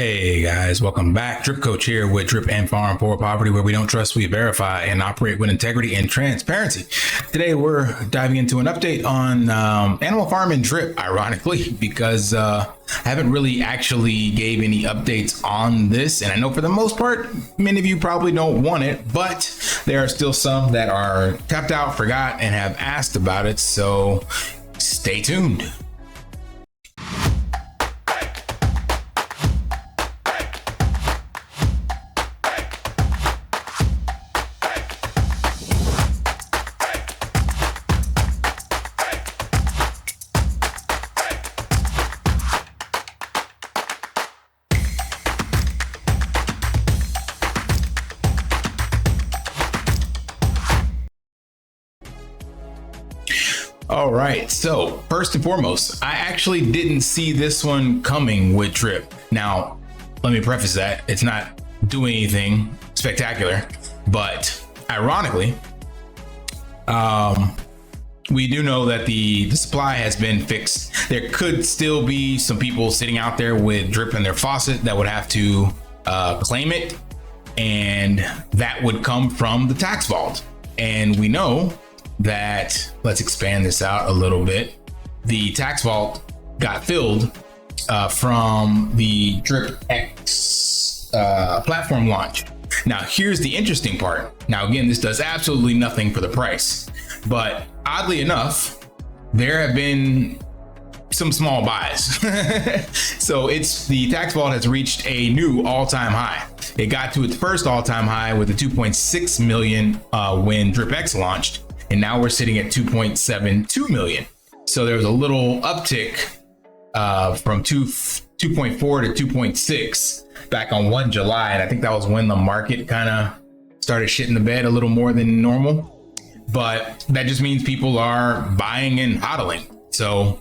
Hey guys, welcome back. DripCoach here with Drip and Farm for Poverty, where we don't trust, we verify, and operate with integrity and transparency. Today we're diving into an update on Animal Farm and Drip, ironically, because I haven't really actually gave any updates on this. And I know for the most part, many of you probably don't want it, but there are still some that are tapped out, forgot, and have asked about it. So stay tuned. All right, so first and foremost, I actually didn't see this one coming with Drip. Now, let me preface that it's not doing anything spectacular, but ironically, we do know that the supply has been fixed. There could still be some people sitting out there with Drip in their faucet that would have to claim it, and that would come from the tax vault. And we know that, let's expand this out a little bit, the tax vault got filled from the DripX platform launch. Now, here's the interesting part. Now, again, this does absolutely nothing for the price, but oddly enough, there have been some small buys. So the tax vault has reached a new all-time high. It got to its first all-time high with the 2.6 million when DripX launched. And now we're sitting at 2.72 million. So there was a little uptick from 2.4 to 2.6 back on 1 July. And I think that was when the market kind of started shitting the bed a little more than normal. But that just means people are buying and hodling. So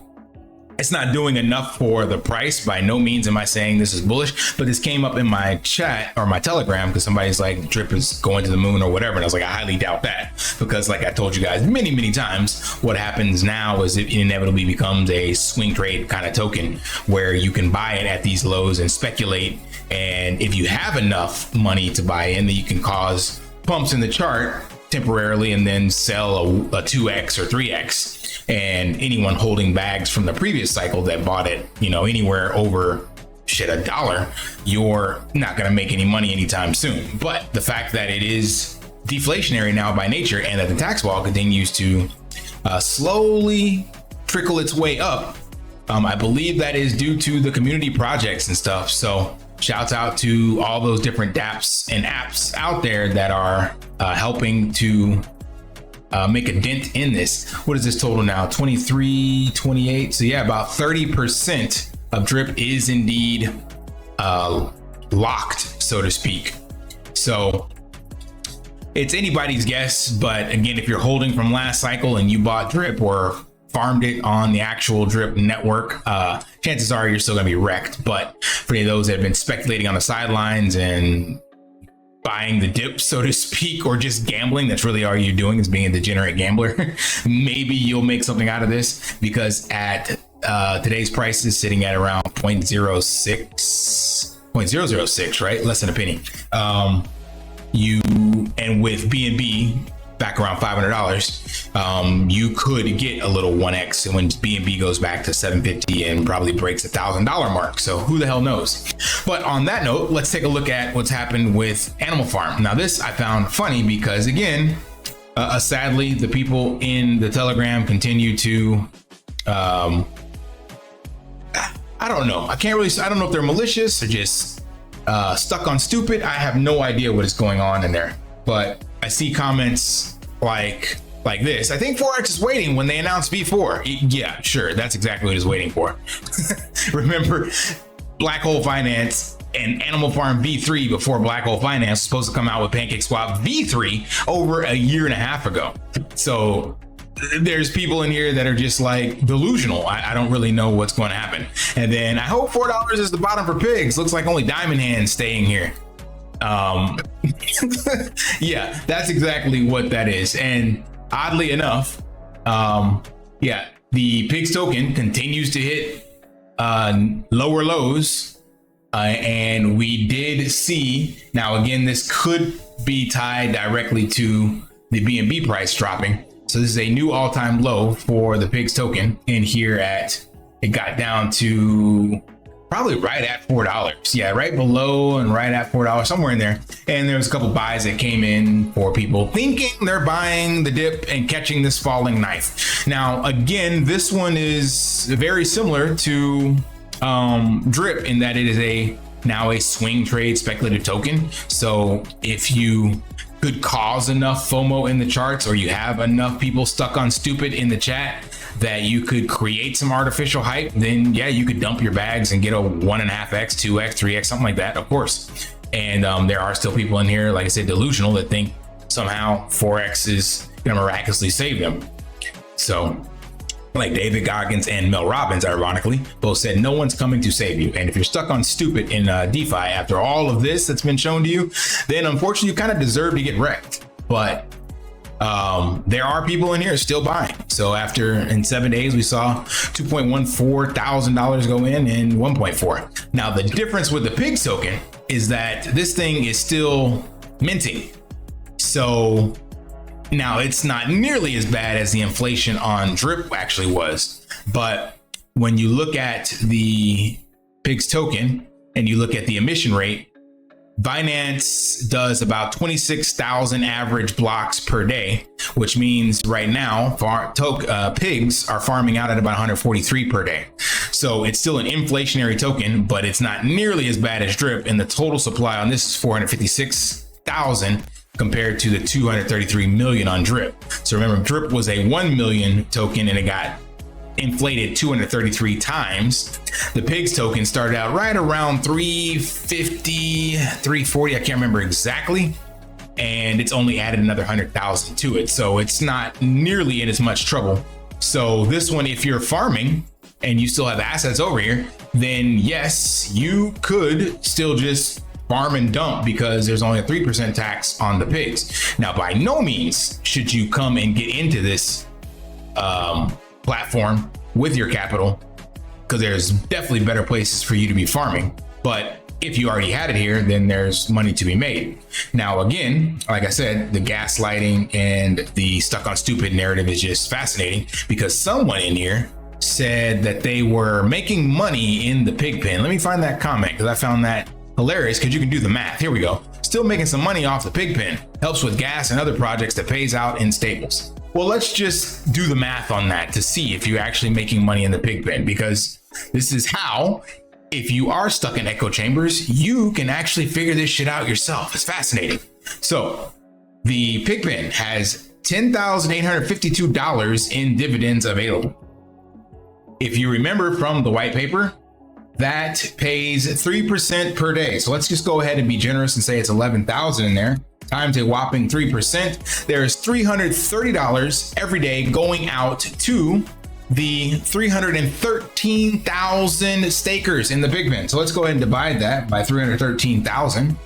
it's not doing enough for the price. By no means am I saying this is bullish, but this came up in my chat or my Telegram because somebody's like, Drip is going to the moon or whatever. And I was like, I highly doubt that, because like I told you guys many, many times, what happens now is it inevitably becomes a swing trade kind of token where you can buy it at these lows and speculate. And if you have enough money to buy in, then you can cause pumps in the chart temporarily and then sell a 2x or 3x. And anyone holding bags from the previous cycle that bought it, anywhere over $1, you're not going to make any money anytime soon. But the fact that it is deflationary now by nature, and that the tax vault continues to slowly trickle its way up, I believe that is due to the community projects and stuff. So shouts out to all those different dApps and apps out there that are helping to make a dent in this. What is this total now? 23, 28. So yeah, about 30% of Drip is indeed locked, so to speak. So it's anybody's guess, but again, if you're holding from last cycle and you bought Drip or farmed it on the actual Drip network, chances are you're still gonna be wrecked. But for any of those that have been speculating on the sidelines and buying the dip, so to speak, or just gambling, that's really all you're doing, is being a degenerate gambler. Maybe you'll make something out of this, because at today's prices sitting at around 0.006, right? Less than a penny. And with BNB back around $500, you could get a little 1x when BNB goes back to 750 and probably breaks $1,000 mark. So who the hell knows? But on that note, let's take a look at what's happened with Animal Farm. Now, this I found funny because, again, sadly, the people in the Telegram continue to, I don't know. I don't know if they're malicious or just stuck on stupid. I have no idea what is going on in there. But I see comments like this. I think Forex is waiting when they announce V4. Yeah, sure. That's exactly what it's waiting for. Remember, Black Hole Finance and Animal Farm V3 before Black Hole Finance was supposed to come out with PancakeSwap V3 over a year and a half ago. So there's people in here that are just like delusional. I don't really know what's going to happen. And then I hope $4 is the bottom for pigs. Looks like only Diamond Hands staying here. Yeah, that's exactly what that is. And oddly enough, yeah, the pigs token continues to hit lower lows And we did see, now again, this could be tied directly to the BNB price dropping. So this is a new all-time low for the PIGS token in here it got down to probably right at $4. Yeah, right below and right at $4, somewhere in there. And there was a couple buys that came in for people thinking they're buying the dip and catching this falling knife. Now, again, this one is very similar to Drip in that it is now a swing trade speculative token. So if you could cause enough FOMO in the charts, or you have enough people stuck on stupid in the chat that you could create some artificial hype, then yeah, you could dump your bags and get a 1.5x, 2x, 3x, something like that, of course. And there are still people in here, like I said, delusional, that think somehow Forex is gonna miraculously save them. So like David Goggins and Mel Robbins, ironically, both said no one's coming to save you. And if you're stuck on stupid in DeFi after all of this that's been shown to you, then unfortunately you kind of deserve to get wrecked. But there are people in here still buying. So in 7 days, we saw $2.14 thousand go in and 1.4. Now the difference with the PIGS token is that this thing is still minting. So now it's not nearly as bad as the inflation on Drip actually was. But when you look at the PIGS token and you look at the emission rate, Binance does about 26,000 average blocks per day, which means right now PIGS are farming out at about 143 per day. So it's still an inflationary token, but it's not nearly as bad as Drip. And the total supply on this is 456,000 compared to the 233 million on Drip. So remember, Drip was a 1 million token and it got inflated 233 times. The PIGS token started out right around 350, 340, I can't remember exactly. And it's only added another 100,000 to it. So it's not nearly in as much trouble. So this one, if you're farming and you still have assets over here, then yes, you could still just farm and dump because there's only a 3% tax on the PIGS. Now, by no means should you come and get into this platform with your capital, because there's definitely better places for you to be farming. But if you already had it here, then there's money to be made. Now, again, like I said, the gaslighting and the stuck on stupid narrative is just fascinating, because someone in here said that they were making money in the pig pen. Let me find that comment, because I found that hilarious, because you can do the math. Here we go. Still making some money off the pig pen. Helps with gas and other projects that pays out in stables. Well, let's just do the math on that to see if you're actually making money in the pig pen, because this is how, if you are stuck in echo chambers, you can actually figure this shit out yourself. It's fascinating. So the pig pen has $10,852 in dividends available. If you remember from the white paper, that pays 3% per day. So let's just go ahead and be generous and say it's 11,000 in there. Times a whopping 3%. There's $330 every day going out to the 313,000 stakers in the pig pen. So let's go ahead and divide that by 313,000.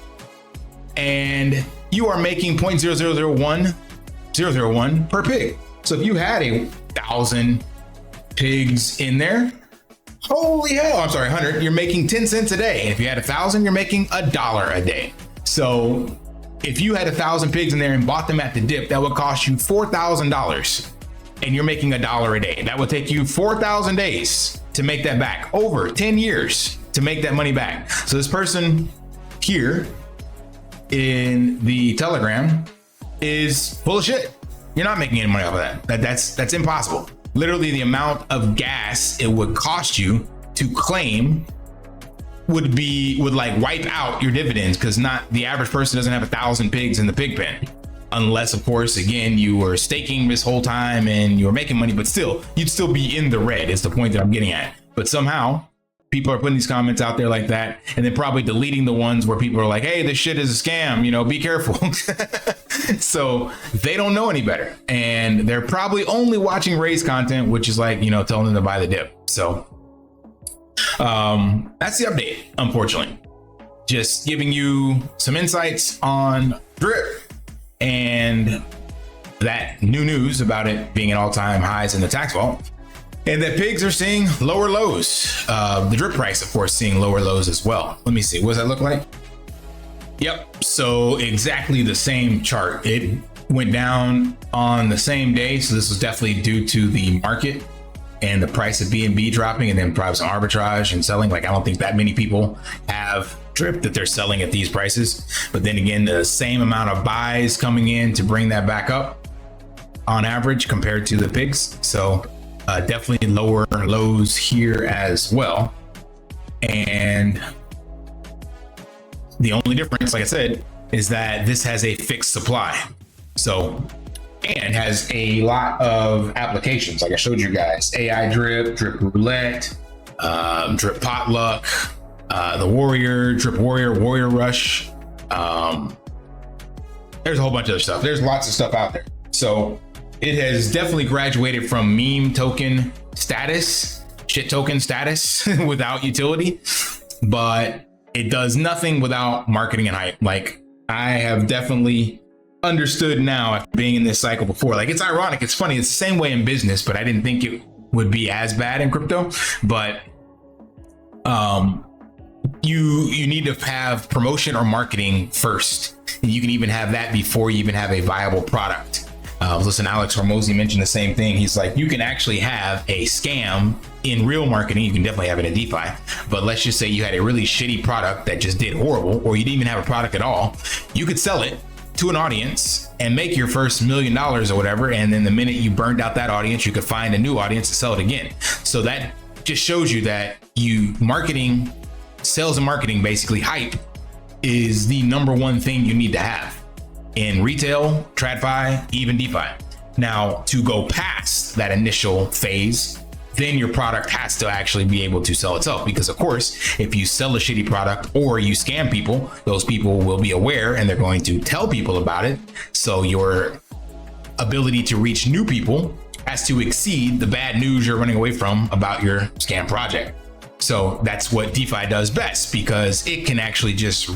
And you are making 0.0001001 per pig. So if you had 1,000 pigs in there, holy hell, I'm sorry, 100, you're making 10 cents a day. And if you had 1,000, you're making $1 a day. So if you had 1,000 pigs in there and bought them at the dip, that would cost you $4,000, and you're making $1 a day. That would take you 4,000 days to make that back, over 10 years to make that money back. So this person here in the Telegram is full of shit. You're not making any money off of that. That's impossible. Literally, the amount of gas it would cost you to claim would like wipe out your dividends, because not the average person doesn't have 1,000 pigs in the pig pen, unless of course, again, you were staking this whole time and you were making money, but still, you'd still be in the red is the point that I'm getting at. But somehow people are putting these comments out there like that, and then probably deleting the ones where people are like, hey, this shit is a scam, be careful. So they don't know any better, and they're probably only watching Ray's content, which is like, telling them to buy the dip. So that's the update, unfortunately. Just giving you some insights on Drip and that new news about it being at all-time highs in the tax vault. And that pigs are seeing lower lows. The drip price, of course, seeing lower lows as well. Let me see, what does that look like? Yep, so exactly the same chart. It went down on the same day. So this was definitely due to the market and the price of BNB dropping, and then probably some arbitrage and selling. Like, I don't think that many people have drip that they're selling at these prices. But then again, the same amount of buys coming in to bring that back up on average compared to the pigs. So definitely lower lows here as well. And the only difference, like I said, is that this has a fixed supply. So, and has a lot of applications. Like I showed you guys, AI drip, drip roulette, drip potluck, the warrior, drip warrior, warrior rush. There's a whole bunch of other stuff. There's lots of stuff out there. So it has definitely graduated from meme token status, shit token status without utility, but it does nothing without marketing and hype. Like, I have definitely understood now after being in this cycle before. Like, it's ironic, it's funny, it's the same way in business, but I didn't think it would be as bad in crypto. But you need to have promotion or marketing first, and you can even have that before you even have a viable product. Listen, Alex Hormozy mentioned the same thing. He's like, you can actually have a scam in real marketing. You can definitely have it in DeFi, but let's just say you had a really shitty product that just did horrible, or you didn't even have a product at all. You could sell it to an audience and make your first $1 million or whatever. And then the minute you burned out that audience, you could find a new audience to sell it again. So that just shows you that marketing, sales and marketing, basically hype, is the number one thing you need to have in retail, TradFi, even DeFi. Now, to go past that initial phase, then your product has to actually be able to sell itself. Because of course, if you sell a shitty product or you scam people, those people will be aware and they're going to tell people about it. So your ability to reach new people has to exceed the bad news you're running away from about your scam project. So that's what DeFi does best, because it can actually just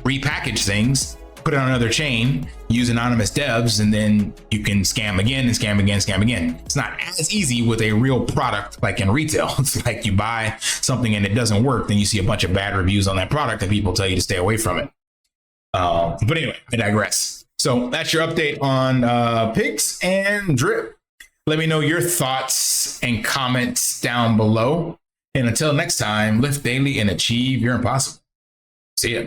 repackage things, put it on another chain, use anonymous devs, and then you can scam again and scam again, scam again. It's not as easy with a real product like in retail. It's like you buy something and it doesn't work, then you see a bunch of bad reviews on that product and people tell you to stay away from it. But anyway, I digress. So that's your update on pigs and drip. Let me know your thoughts and comments down below. And until next time, lift daily and achieve your impossible. See ya.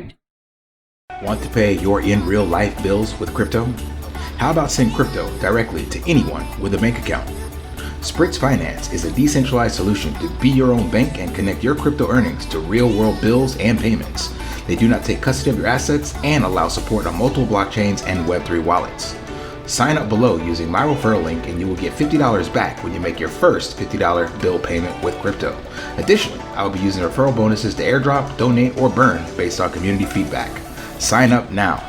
Want to pay your in real life bills with crypto? How about send crypto directly to anyone with a bank account? SPRITZ Finance is a decentralized solution to be your own bank and connect your crypto earnings to real world bills and payments. They do not take custody of your assets and allow support on multiple blockchains and Web3 wallets. Sign up below using my referral link and you will get $50 back when you make your first $50 bill payment with crypto. Additionally, I will be using referral bonuses to airdrop, donate, or burn based on community feedback. Sign up now.